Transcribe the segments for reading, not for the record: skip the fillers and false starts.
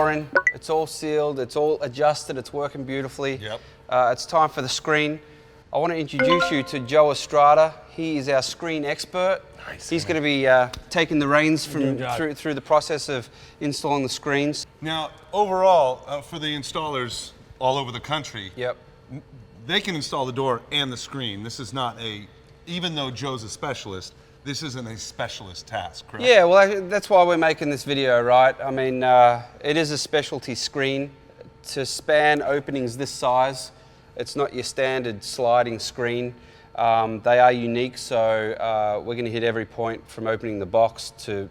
boring. It's all sealed. It's all adjusted. It's working beautifully. Yep. It's time for the screen. I want to introduce you to Joe Estrada. He is our screen expert. Nice, He's going to be taking the reins from through the process of installing the screens. Now, overall, for the installers all over the country, Yep. they can install the door and the screen. This is not even though Joe's a specialist, this isn't a specialist task, correct? Yeah, well, that's why we're making this video, right? I mean, it is a specialty screen. To span openings this size, it's not your standard sliding screen. They are unique, so we're going to hit every point from opening the box to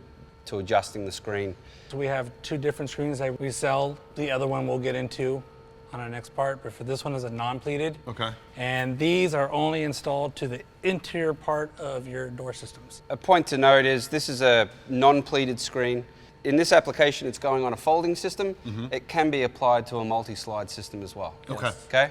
adjusting the screen. So we have two different screens that we sell. The other one we'll get into on our next part, but for this one is a non-pleated. Okay. And these are only installed to the interior part of your door systems. A point to note is this is a non-pleated screen. In this application, it's going on a folding system. It can be applied to a multi-slide system as well. Okay. Okay.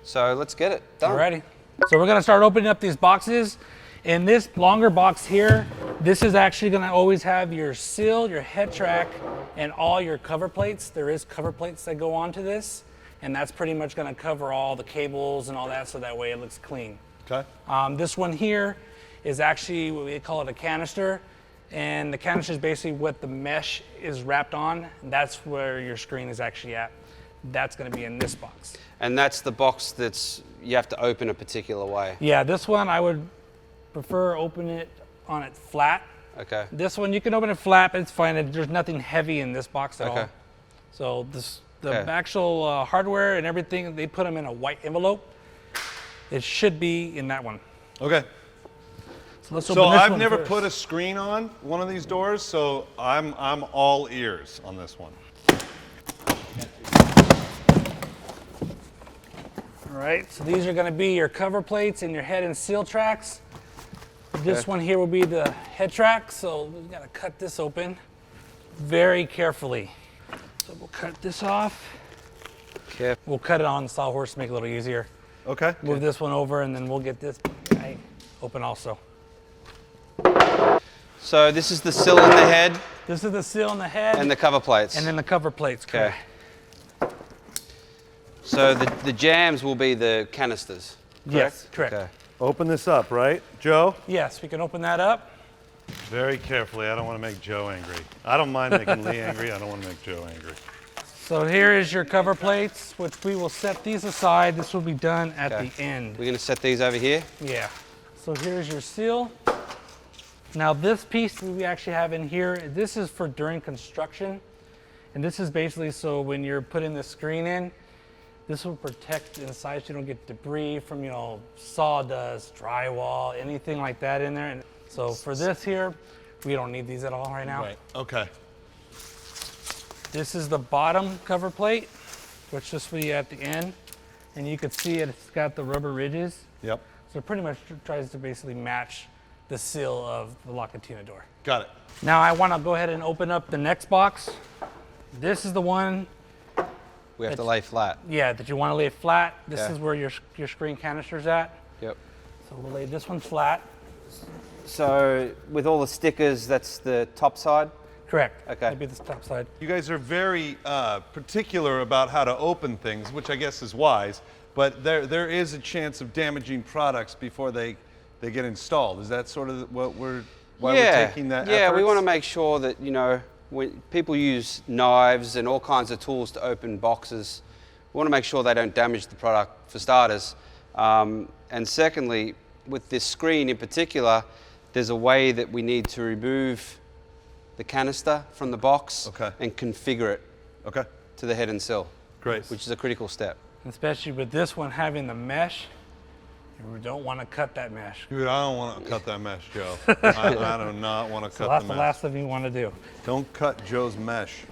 So let's get it done. Alrighty. So we're gonna start opening up these boxes. In this longer box here, this is actually gonna always have your seal, your head track, and all your cover plates. There is cover plates that go onto this, and that's pretty much gonna cover all the cables and all that, so that way it looks clean. Okay. This one here is actually, we call it a canister, and the canister is basically what the mesh is wrapped on, and that's where your screen is actually at. That's gonna be in this box. And that's the box you have to open a particular way. Yeah, this one I would prefer open it on it flat. Okay. This one you can open it flat, but it's fine. There's nothing heavy in this box at all. So the actual hardware and everything, they put them in a white envelope. It should be in that one. Okay. So let's open this I've one never first. put a screen on one of these doors, so I'm all ears on this one. All right, so these are gonna be your cover plates and your head and seal tracks. This one here will be the head track, so we've gotta cut this open very carefully. So we'll cut this off. Okay. We'll cut it on the sawhorse to make it a little easier. Okay. Move this one over, and then we'll get this guy open also. So this is the sill in the head This is the seal on the head. and the cover plates. And then the cover plates. Okay. So the jams will be the canisters. Yes, correct. Okay. Open this up, right, Joe? Yes, we can open that up. Very carefully. I don't want to make Joe angry. I don't mind making Lee angry. I don't want to make Joe angry. So here is your cover plates, which we will set these aside. This will be done at the end. We're going to set these over here. Yeah. So here's your seal. Now this piece we actually have in here, this is for during construction. And this is basically so when you're putting the screen in, this will protect inside so you don't get debris from, sawdust, drywall, anything like that in there. And so for this here, we don't need these at all right now. Right. Okay. This is the bottom cover plate, which this will be at the end. And you can see it's got the rubber ridges. Yep. So it pretty much tries to basically match the seal of the LaCantina door. Got it. Now I want to go ahead and open up the next box. This is the one, We have to lay flat. yeah, that you want to lay flat. This Okay. is where your screen canister's at. Yep. So we'll lay this one flat. So with all the stickers, that's the top side? Correct. Okay. That'd be the top side. You guys are very particular about how to open things, which I guess is wise, but there is a chance of damaging products before they get installed. Is that sort of why we're taking that Yeah, we efforts? want to make sure that, when people use knives and all kinds of tools to open boxes, we want to make sure they don't damage the product, for starters. And secondly, with this screen in particular, there's a way that we need to remove the canister from the box and configure it to the head and sill. Great. Which is a critical step. Especially with this one having the mesh, you don't want to cut that mesh. Dude, I don't want to cut that mesh, Joe. I do not want to So cut that's the the mesh. last thing you want to do. Don't cut Joe's mesh.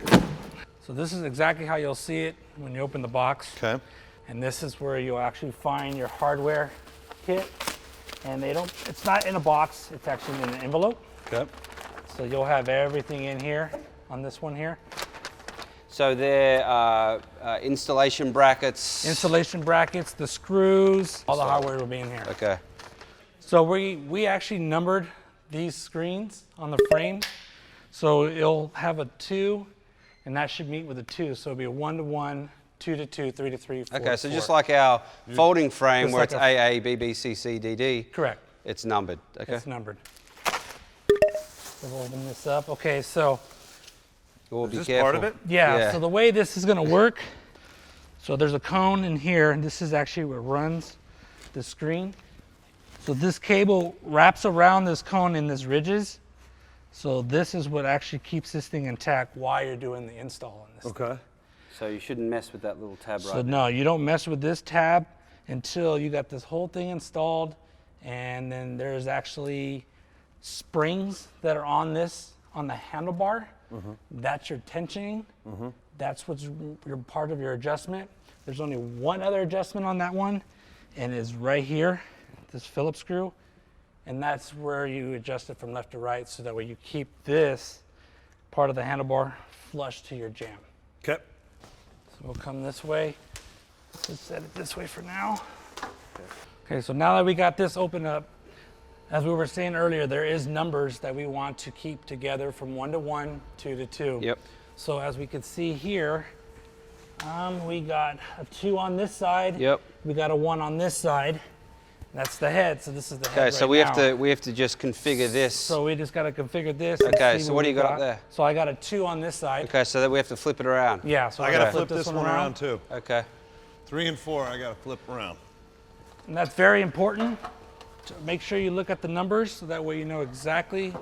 So this is exactly how you'll see it when you open the box. Okay. And this is where you'll actually find your hardware kit. And it's not in a box, it's actually in an envelope. Okay. So you'll have everything in here on this one here. So there are installation brackets. Installation brackets, the screws, all the hardware will be in here. Okay. So we actually numbered these screens on the frame. So it'll have a 2 and that should meet with a 2. So it'll be a 1 to 1, 2 to 2, 3 to 3, 4 Okay, to so 4. just like our folding frame Just where like it's a- AA, BB, CC, DD. Correct. It's numbered. Okay. It's numbered. So we'll open this up. Okay, so We'll Is be this careful. part of it? yeah, so the way this is going to work, so there's a cone in here, and this is actually what runs the screen. So this cable wraps around this cone in these ridges. So this is what actually keeps this thing intact while you're doing the install on this. Okay. So you shouldn't mess with that little tab So no, you don't mess with this tab until you got this whole thing installed, and then there's actually springs that are on this, on the handlebar. That's your tensioning. That's what's your part of your adjustment. There's only one other adjustment on that one, and it's right here, this Phillips screw, and that's where you adjust it from left to right, so that way you keep this part of the handlebar flush to your jam. Okay. So we'll come this way. Let's set it this way for now. Okay, so now that we got this open up, as we were saying earlier, there is numbers that we want to keep together from 1 to 1, 2 to 2. Yep. So as we can see here, we got a 2 on this side. Yep. We got a 1 on this side. That's the head. So this is the head. Okay, so we have to just configure this. So we just got to configure this. and Okay, see so what do we you got up there? So I got a 2 on this side. Okay, so then we have to flip it around. Yeah. So I gotta gotta flip this one around too. Okay. 3 and 4, I gotta flip around. And that's very important to make sure you look at the numbers, so that way you know exactly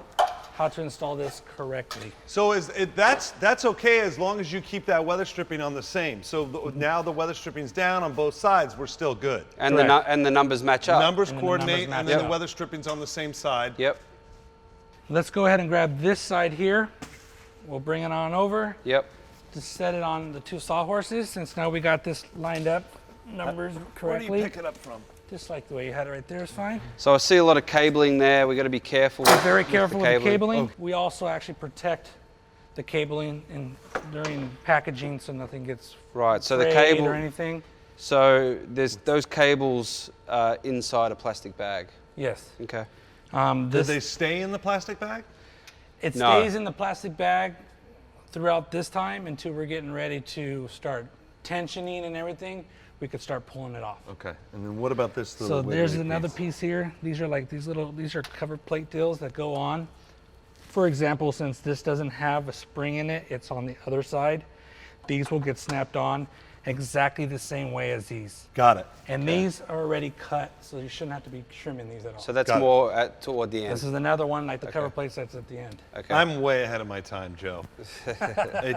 how to install this correctly. So that's okay as long as you keep that weather stripping on the same. So now the weather stripping's down on both sides, we're still good. And Correct. the numbers match up. Numbers And the coordinate, numbers and then match the up. weather stripping's on the same side. Yep. Let's go ahead and grab this side here. We'll bring it on over. Yep. Just set it on the 2 sawhorses, since now we got this lined up, numbers Where do correctly. you pick it up from? Just like the way you had it right there is fine. So I see a lot of cabling there. We got to be careful. Very careful with the cabling. Oh, We also actually protect the cabling during packaging, so nothing gets right. So the frayed cable. or anything. So there's those cables inside a plastic bag. Yes. Okay. Did This, they stay in the plastic bag? it No. stays in the plastic bag throughout this time until we're getting ready to start tensioning and everything. We could start pulling it off. Okay. And then what about this? So there's another piece here. These are like these are cover plate deals that go on. For example, since this doesn't have a spring in it, it's on the other side. These will get snapped on exactly the same way as these. Got it. And these are already cut, so you shouldn't have to be trimming these at all. So that's Got it. more toward the end. This is another one, like the cover plate that's at the end. Okay. I'm way ahead of my time, Joe.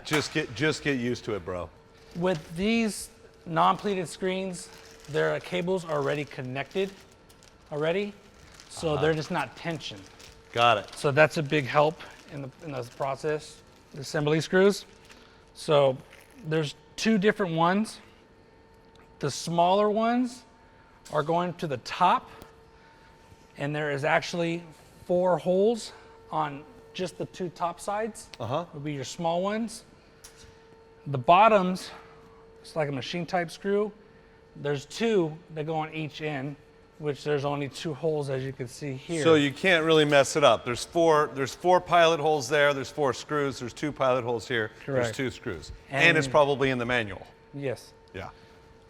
Just get used to it, bro. With these non-pleated screens, their cables are already connected already, so they're just not tensioned. Got it. So that's a big help in the process. The assembly screws. So there's 2 different ones. The smaller ones are going to the top, and there is actually 4 holes on just the 2 top sides. Would be your small ones. The bottoms, it's like a machine type screw. There's 2 that go on each end, which there's only 2 holes, as you can see here. So you can't really mess it up. There's 4 pilot holes there. There's 4 screws. There's 2 pilot holes here. There's Correct. 2 screws. And it's And- probably in the manual. Yes. Yeah.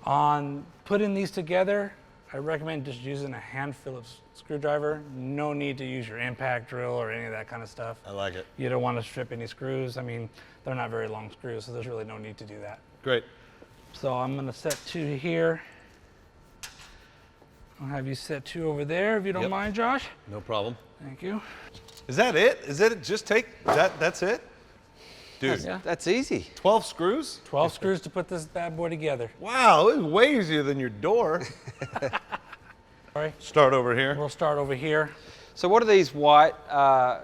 On putting these together, I recommend just using a hand Phillips screwdriver. No need to use your impact drill or any of that kind of stuff. I like it. You don't want to strip any screws. I mean, they're not very long screws, so there's really no need to do that. Great. So I'm going to set 2 here. I'll have you set 2 over there if you don't Yep. mind, Josh. No problem. Thank you. Is that it? Is it just take that? That's it? Dude, Yeah. That's easy. 12 screws? 12 screws to put this bad boy together. Wow, it's way easier than your door. All right, Start over here. we'll start over here. So what are these white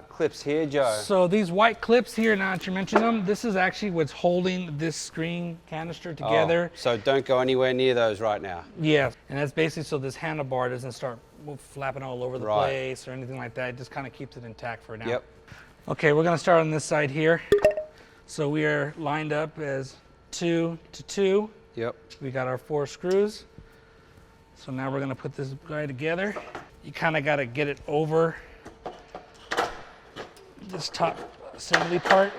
clips here, Joe? So these white clips here, now that you mention them, this is actually what's holding this screen canister together. Oh, so don't go anywhere near those right now. Yeah, and that's basically so this handlebar doesn't start flapping all over the Right. place or anything like that. It just kind of keeps it intact for now. Yep. Okay, we're gonna start on this side here. So we are lined up as 2 to 2. Yep. We got our 4 screws. So now we're gonna put this guy together. You kind of got to get it over this top assembly part.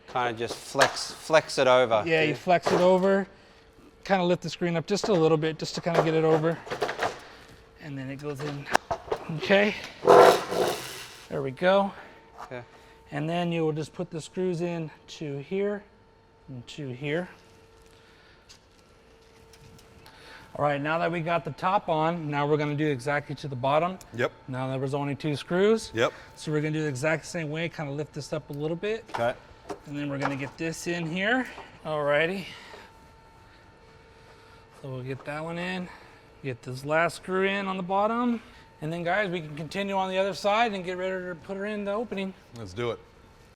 kind of just flex it over. Yeah, you flex it over, kind of lift the screen up just a little bit, just to kind of get it over. And then it goes in. Okay, there we go. Okay. And then you will just put the screws in to here and to here. All right, now that we got the top on, now we're gonna do exactly to the bottom. Yep. Now there was only 2 screws. Yep. So we're gonna do the exact same way, kind of lift this up a little bit. Okay. And then we're gonna get this in here. Alrighty. So we'll get that one in. Get this last screw in on the bottom. And then guys, we can continue on the other side and get ready to put her in the opening. Let's do it.